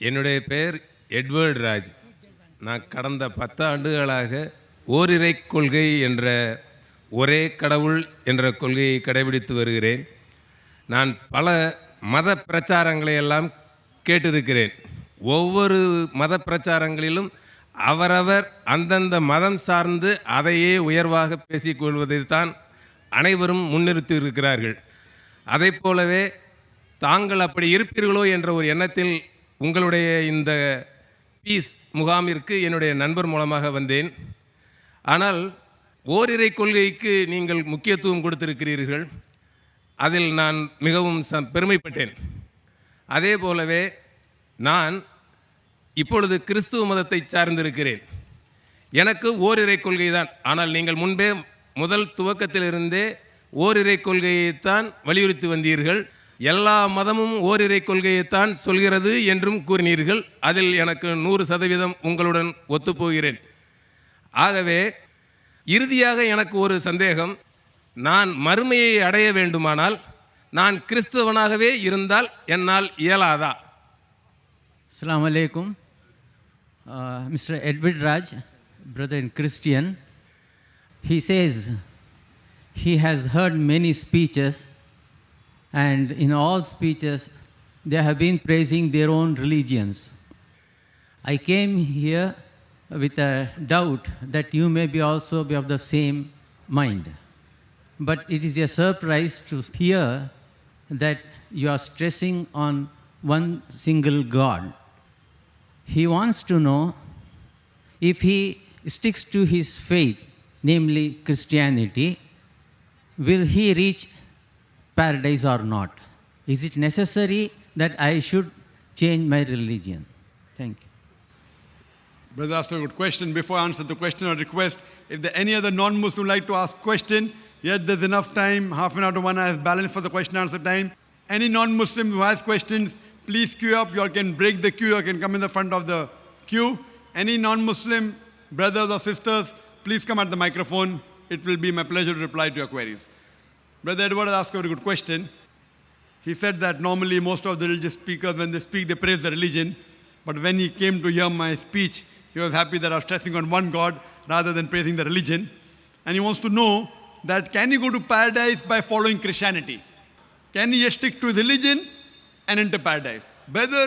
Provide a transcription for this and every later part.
என்னுடைய பெயர் எட்வர்ட் ராஜ். நான் கடந்த 10 ஆண்டுகளாக ஓரிரை கொள்கை என்ற ஒரே கடவுள் என்ற கொள்கையை கடைபிடித்து வருகிறேன். நான் பல மத பிரச்சாரங்களை எல்லாம் கேட்டிருக்கிறேன். ஒவ்வொரு மத பிரச்சாரங்களிலும் அவரவர் அந்தந்த மதம் சார்ந்து அதையே உயர்வாக பேசிக்கொள்வதை தான் அனைவரும் முன்னிறுத்தி இருக்கிறார்கள். அதை போலவே தாங்கள் அப்படி இருப்பீர்களோ என்ற ஒரு எண்ணத்தில் உங்களுடைய இந்த பீஸ் முகாமிற்கு என்னுடைய நண்பர் மூலமாக வந்தேன். ஆனால் ஓரிரை கொள்கைக்கு நீங்கள் முக்கியத்துவம் கொடுத்திருக்கிறீர்கள். அதில் நான் மிகவும் பெருமைப்பட்டேன். அதே போலவே நான் இப்பொழுது கிறிஸ்துவ மதத்தை சார்ந்திருக்கிறேன். எனக்கு ஓரிரை கொள்கை தான். ஆனால் நீங்கள் முன்பே முதல் துவக்கத்திலிருந்தே ஓரிரை கொள்கையைத்தான் வலியுறுத்தி வந்தீர்கள். எல்லா மதமும் ஓரிரை கொள்கையைத்தான் சொல்கிறது என்றும் கூறினீர்கள். அதில் எனக்கு 100% உங்களுடன் ஒத்துப்போகிறேன். ஆகவே இறுதியாக எனக்கு ஒரு சந்தேகம். நான் மறுமையை அடைய வேண்டுமானால் நான் கிறிஸ்தவனாகவே இருந்தால் என்னால் இயலாதா? Assalamu alaikum. Mr. Edward Raj, brother in Christian, he says he has heard many speeches, and in all speeches they have been praising their own religions. I came here with a doubt that you may be also be of the same mind. But it is a surprise to hear that you are stressing on one single God. He wants to know if he sticks to his faith, namely Christianity, will he reach paradise or not? Is it necessary that I should change my religion? Thank you. Brother asked a good question. Before I answer the question or request, if there any other non-Muslim would like to ask question, yet there's enough time, half an hour to 1 hour is balanced for the question and answer time. Any non-Muslim who has questions, please queue up. You all can break the queue. You can come in the front of the queue. Any non-Muslim brothers or sisters, please come at the microphone. It will be my pleasure to reply to your queries. Brother Edward asked a very good question. He said that normally most of the religious speakers, when they speak, they praise the religion. But when he came to hear my speech, he was happy that I was stressing on one God rather than praising the religion. And he wants to know that can he go to paradise by following Christianity? Can he just stick to his religion and enter paradise? Whether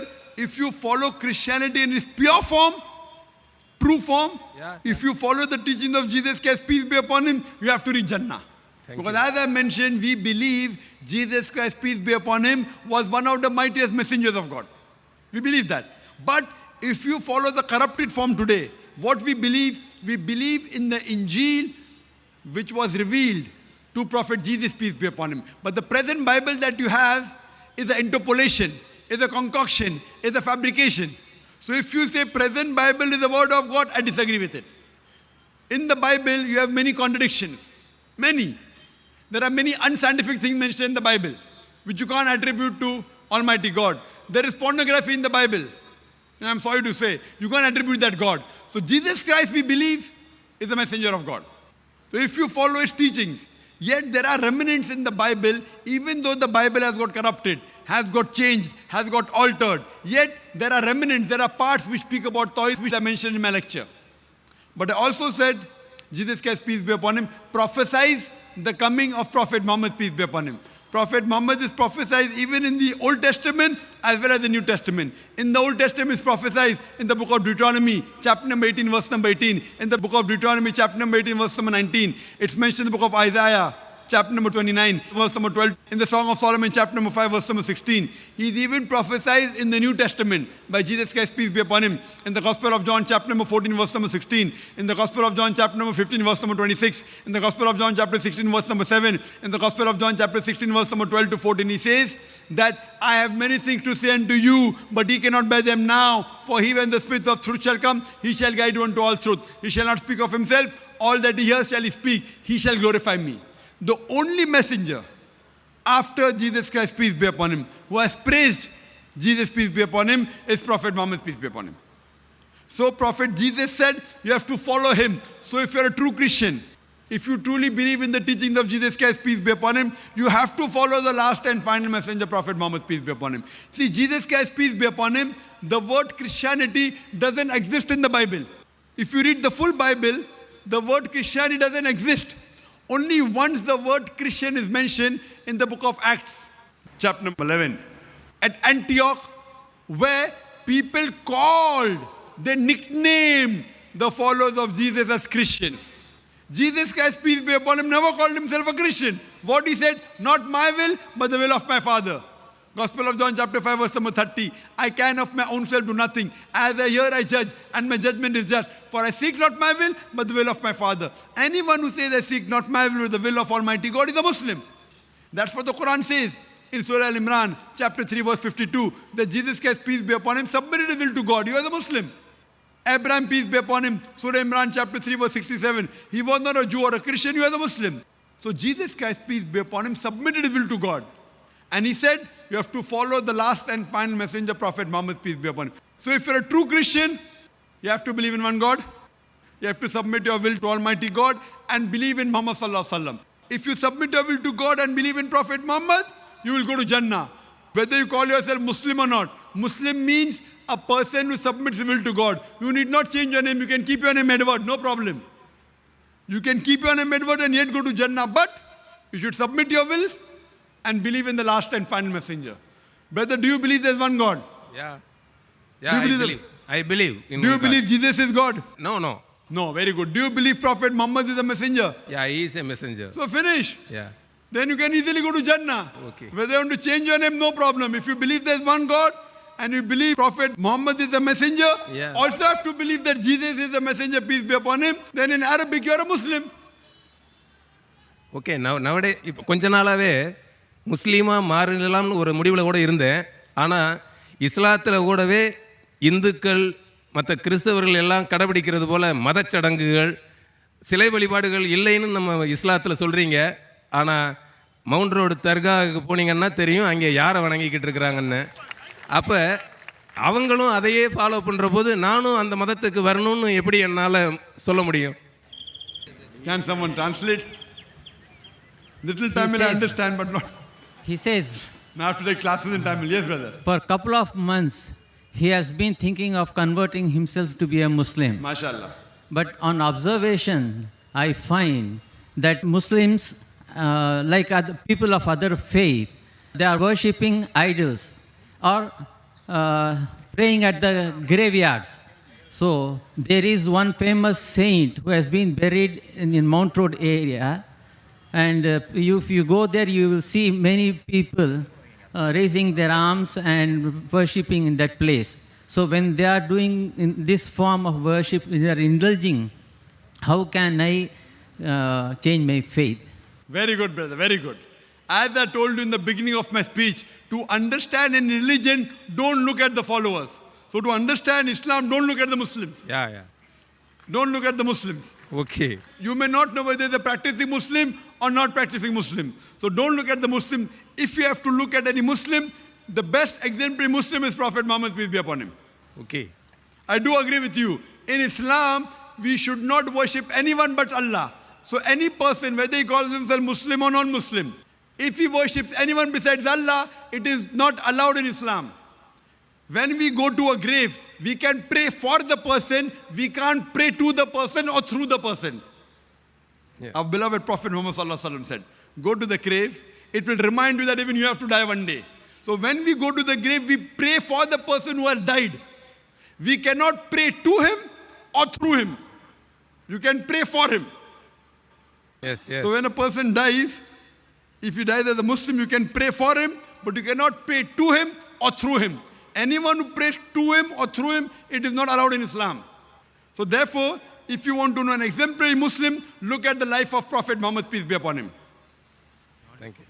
if you follow Christianity in its pure form, true form, if you follow the teachings of Jesus Christ, peace be upon him, you have to reach Jannah. Because as I mentioned, we believe Jesus Christ, peace be upon him, was one of the mightiest messengers of God. We believe that. But if you follow the corrupted form today, what we believe in the Injil which was revealed to Prophet Jesus, peace be upon him. But the present Bible that you have is an interpolation, is a concoction, is a fabrication. So if you say present Bible is the word of God, I disagree with it. In the Bible, you have many contradictions. Many. There are many unscientific things mentioned in the Bible, which you can't attribute to Almighty God. There is pornography in the Bible. And I'm sorry to say, you can't attribute that God. So Jesus Christ, we believe, is the messenger of God. So if you follow his teachings, yet there are remnants in the Bible, even though the Bible has got corrupted, has got changed, has got altered, yet there are remnants, there are parts which speak about toys, which I mentioned in my lecture. But I also said, Jesus Christ, peace be upon him, prophesies the coming of Prophet Muhammad, peace be upon him. Prophet Muhammad is prophesied even in the Old Testament as well as the New Testament. In the Old Testament is prophesied in the book of Deuteronomy, chapter number 18, verse number 18. In the book of Deuteronomy, chapter number 18, verse number 19. It's mentioned in the book of Isaiah, chapter number 29, verse number 12. In the Song of Solomon, chapter number 5, verse number 16. He's even prophesied in the New Testament by Jesus Christ, peace be upon him. In the Gospel of John, chapter number 14, verse number 16. In the Gospel of John, chapter number 15, verse number 26. In the Gospel of John, chapter 16, verse number 7. In the Gospel of John, chapter 16, verse number 12 to 14, he says that I have many things to say unto you, but ye cannot bear them now. For he, when the Spirit of truth shall come, he shall guide you unto all truth. He shall not speak of himself. All that he hears shall he speak. He shall glorify me. The only messenger after Jesus Christ, peace be upon him, who has praised Jesus, peace be upon him, is Prophet Muhammad, peace be upon him. So Prophet Jesus said, you have to follow him. So if you're a true Christian, If you truly believe in the teachings of Jesus Christ, peace be upon him, you have to follow the last and final messenger, Prophet Muhammad, peace be upon him. See, Jesus Christ, peace be upon him, the word Christianity doesn't exist in the Bible. If you read the full Bible, the word Christianity doesn't exist. Only once the word Christian is mentioned in the book of Acts, chapter number 11. At Antioch, where people called, they nicknamed the followers of Jesus as Christians. Jesus Christ, peace be upon him, never called himself a Christian. What he said, not my will, but the will of my Father. Gospel of John chapter 5 verse number 30. I can of my own self do nothing. As I hear, I judge, and my judgment is just. For I seek not my will, but the will of my Father. Anyone who says I seek not my will, but the will of Almighty God is a Muslim. That's what the Quran says in Surah Al-Imran chapter 3 verse 52. That Jesus Christ, peace be upon him, submitted his will to God. You are the Muslim. Abraham, peace be upon him, Surah Imran chapter 3 verse 67. He was not a Jew or a Christian, you are the Muslim. So Jesus Christ, peace be upon him, submitted his will to God. And he said, you have to follow the last and final messenger, Prophet Muhammad, peace be upon him. So if you're a true Christian, you have to believe in one God. You have to submit your will to Almighty God and believe in Muhammad sallallahu alaihi wasallam. If you submit your will to God and believe in Prophet Muhammad, you will go to Jannah. Whether you call yourself Muslim or not. Muslim means a person who submits his will to God. You need not change your name. You can keep your name Edward, no problem. You can keep your name Edward and yet go to Jannah. But you should submit your will and believe in the last and final messenger. Brother, do you believe there's one God? Yeah. Do you believe I believe. Do you believe Jesus is God? No. No, very good. Do you believe Prophet Muhammad is a messenger? Yeah, he is a messenger. So finish. Yeah. Then you can easily go to Jannah. Okay. Whether you want to change your name, no problem. If you believe there's one God and you believe Prophet Muhammad is a messenger, Yeah. also have to believe that Jesus is a messenger, peace be upon him. Then in Arabic, you're a Muslim. Okay நவடே இப்போ கொஞ்ச நாளாகவே முஸ்லீமாக மாறிடலாம்னு ஒரு முடிவில் கூட இருந்தேன். ஆனால் இஸ்லாத்தில் கூடவே இந்துக்கள் மற்ற கிறிஸ்தவர்கள் எல்லாம் கடைபிடிக்கிறது போல் மதச்சடங்குகள் சிலை வழிபாடுகள் இல்லைன்னு நம்ம இஸ்லாத்தில் சொல்கிறீங்க. ஆனால் மவுண்ட் ரோடு தர்காவுக்கு போனீங்கன்னா தெரியும் அங்கே யாரை வணங்கிக்கிட்டு இருக்கிறாங்கன்னு. அப்போ அவங்களும் அதையே ஃபாலோ பண்ணுற போது நானும் அந்த மதத்துக்கு வரணும்னு எப்படி என்னால் சொல்ல முடியும்? Can someone translate? Little Tamil I understand, but not. He says, Now I have to take classes in Tamil. Yes, brother. for a couple of months, he has been thinking of converting himself to be a Muslim. MashaAllah. But on observation, I find that Muslims, like other people of other faith, they are worshipping idols or praying at the graveyards. So there is one famous saint who has been buried in Mount Road area. And if you go there, you will see many people raising their arms and worshipping in that place. So when they are doing in this form of worship, they are indulging. How can I change my faith? Very good, brother. Very good. As I told you in the beginning of my speech, to understand in religion, don't look at the followers. So to understand Islam, don't look at the Muslims. Yeah. Don't look at the Muslims. Okay. You may not know whether they're practicing Muslim or not practicing Muslim. So don't look at the Muslim. If you have to look at any Muslim, the best exemplary Muslim is Prophet Muhammad, peace be upon him. Okay. I do agree with you. In Islam, we should not worship anyone but Allah. So any person, whether he calls himself Muslim or non-Muslim, if he worships anyone besides Allah, it is not allowed in Islam. When we go to a grave, we can pray for the person, we can't pray to the person or through the person. Yeah. Our beloved Prophet Muhammad sallallahu alaihi wasallam said, go to the grave, it will remind you that even you have to die one day. So when we go to the grave, we pray for the person who has died. We cannot pray to him or through him. You can pray for him. Yes. So when a person dies, if he dies as a Muslim, you can pray for him, but you cannot pray to him or through him. Anyone who prays to him or through him, it is not allowed in Islam. So therefore, if you want to know an exemplary Muslim, look at the life of Prophet Muhammad, peace be upon him. Thank you.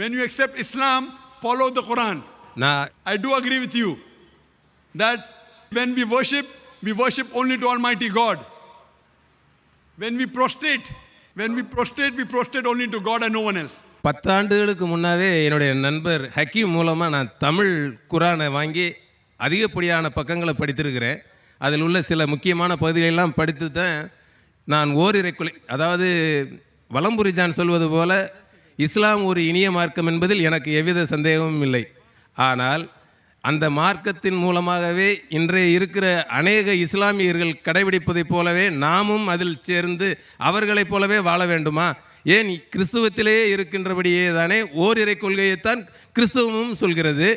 When you accept Islam, follow the Quran. நான் I do agree with you that when we worship only to Almighty God. When we prostrate only to God and no one else. 10 ஆண்டுகளுக்கு முன்னாவே என்னுடைய நண்பர் ஹக்கீம் மூலமாக நான் தமிழ் குரானை வாங்கி அதிகப்படியான பக்கங்களை படித்திருக்கிறேன். அதில் உள்ள சில முக்கியமான பகுதிகளெல்லாம் படித்து தான் நான் ஓரிரை கொள்கை, அதாவது வலம்புரி ஜான் சொல்வது போல இஸ்லாம் ஒரு இனிய மார்க்கம் என்பதில் எனக்கு எவ்வித சந்தேகமும் இல்லை. ஆனால் அந்த மார்க்கத்தின் மூலமாகவே இன்றைய இருக்கிற அநேக இஸ்லாமியர்கள் கடைபிடிப்பதைப் போலவே நாமும் அதில் சேர்ந்து அவர்களைப் போலவே வாழ வேண்டுமா? ஏன் கிறிஸ்துவத்திலேயே இருக்கின்றபடியே தானே ஓரிரை கொள்கையைத்தான் கிறிஸ்துவமும் சொல்கிறது.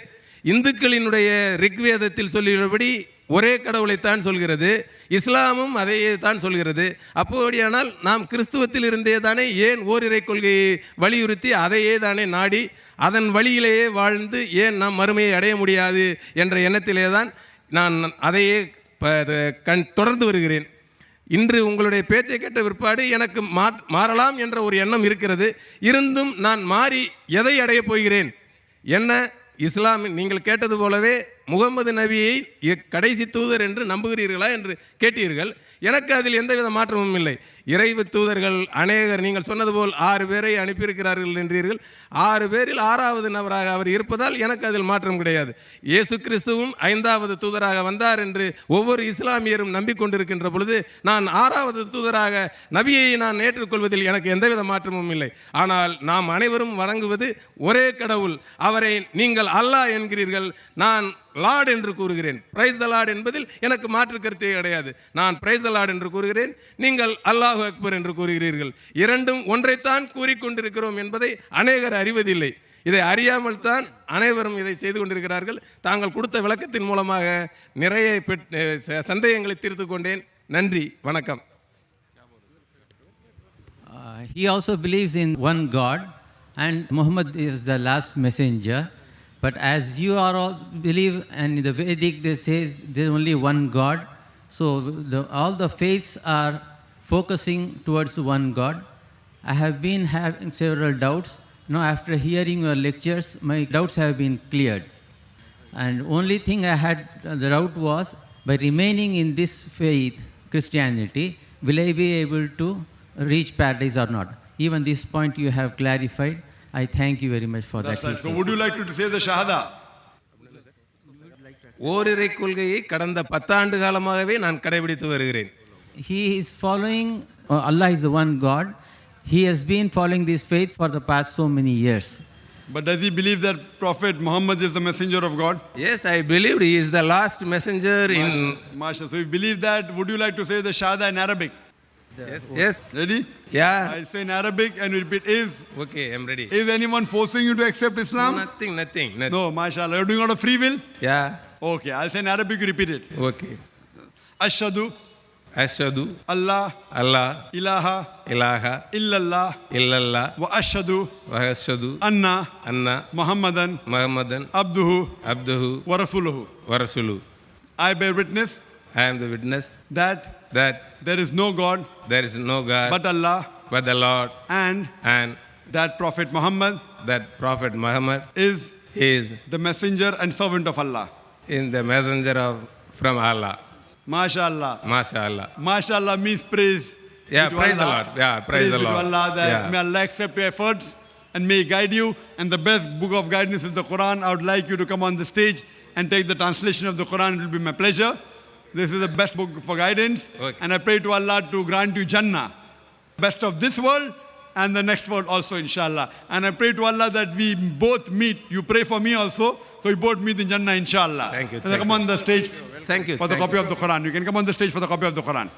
இந்துக்களினுடைய ரிக்வேதத்தில் சொல்லுகிறபடி ஒரே கடவுளைத்தான் சொல்கிறது. இஸ்லாமும் அதையே தான் சொல்கிறது. அப்படியானால் நாம் கிறிஸ்துவத்தில் இருந்தே தானே ஏன் ஓரிரை கொள்கையை வலியுறுத்தி அதையே தானே நாடி அதன் வழியிலேயே வாழ்ந்து ஏன் நாம் மறுமையை அடைய முடியாது என்ற எண்ணத்திலே தான் நான் அதையே தொடர்ந்து வருகிறேன். இன்று உங்களுடைய பேச்சை கேட்ட பிற்பாடு எனக்கு மாறலாம் என்ற ஒரு எண்ணம் இருக்கிறது. இருந்தும் நான் மாறி எதை அடையப் போகிறேன்? என்ன இஸ்லாம் நீங்கள் கேட்டது போலவே முகமது நபியை கடைசி தூதர் என்று நம்புகிறீர்களா என்று கேட்டீர்கள். எனக்கு அதில் எந்தவித மாற்றமும் இல்லை. இறைவு தூதர்கள் அநேகர், நீங்கள் சொன்னது போல் 6 பேரை அனுப்பியிருக்கிறார்கள் என்றீர்கள். 6 பேரில் 6வது நபராக அவர் இருப்பதால் எனக்கு அதில் மாற்றம் கிடையாது. இயேசு கிறிஸ்துவும் 5வது தூதராக வந்தார் என்று ஒவ்வொரு இஸ்லாமியரும் நம்பிக்கொண்டிருக்கின்ற பொழுது நான் 6வது தூதராக நபியை நான் ஏற்றுக்கொள்வதில் எனக்கு எந்தவித மாற்றமும் இல்லை. ஆனால் நாம் அனைவரும் வணங்குவது ஒரே கடவுள். அவரை நீங்கள் அல்லாஹ் என்கிறீர்கள், நான் லார்ட் என்று கூறுகிறேன். பிரைஸ் த லார்ட் என்பதில் எனக்கு மாற்று கருத்தே கிடையாது. நான் பிரைஸ் த லார்ட் என்று கூறுகிறேன், நீங்கள் அல்லாஹ் அக்பர் என்று கூறுகிறீர்கள். இரண்டும் ஒன்றைத்தான் கூறிக்கொண்டிருக்கிறோம் என்பதை அநேகர் அறிவதில்லை. இதை அறியாமல் தான் அனைவரும் இதை செய்து கொண்டிருக்கிறார்கள். தாங்கள் கொடுத்த விளக்கத்தின் மூலமாக நிறைய சந்தேகங்களை தீர்த்து கொண்டேன். நன்றி, வணக்கம். He also believes in one God and Muhammad is the last messenger. But as you are all believe, and in the Vedic they say there is only one God, so all the faiths are focusing towards one God. I have been having several doubts. Now after hearing your lectures, my doubts have been cleared. And only thing I had the doubt was, by remaining in this faith, Christianity, will I be able to reach paradise or not? Even this point you have clarified. I thank you very much for that. Right. So would you like to say the Shahada? ஓரிரை கொள்கையை கடந்த 10 ஆண்டு காலமாகவே நான் கடைபிடித்து வருகிறேன். He is following, Allah is the one God. He has been following this faith for the past so many years. But does he believe that Prophet Muhammad is the messenger of God? Yes, I believe he is the last messenger in... Masha. So if you believe that, would you like to say the Shahada in Arabic? Yes. Ready? Yeah. I'll say in Arabic and you repeat is. Okay, I'm ready. Is anyone forcing you to accept Islam? Nothing. No, mashallah. You're doing out of free will? Yeah. Okay, I'll say in Arabic, you repeat it. Okay. Ashhadu Ashhadu Allah ilaha illallah wa ashhadu anna Muhammadan abduhu wa rasuluhu. I bear witness. I am the witness that there is no God but Allah, but the Lord, and that Prophet Muhammad is the messenger and servant of Allah. In the messenger from Allah. MashaAllah. MashaAllah means praise. Yeah, praise the Lord. Yeah, praise the Lord. Allah, may Allah accept your efforts and may He guide you. And the best book of guidance is the Quran. I would like you to come on the stage and take the translation of the Quran. It will be my pleasure. This is the best book for guidance. Okay. And I pray to Allah to grant you Jannah, best of this world and the next world also, inshallah. And I pray to Allah that we both meet. You pray for me also, so we both meet in Jannah, inshallah. Thank you. Come on the stage Thank you. for the copy of the Quran. You can come on the stage for the copy of the Quran.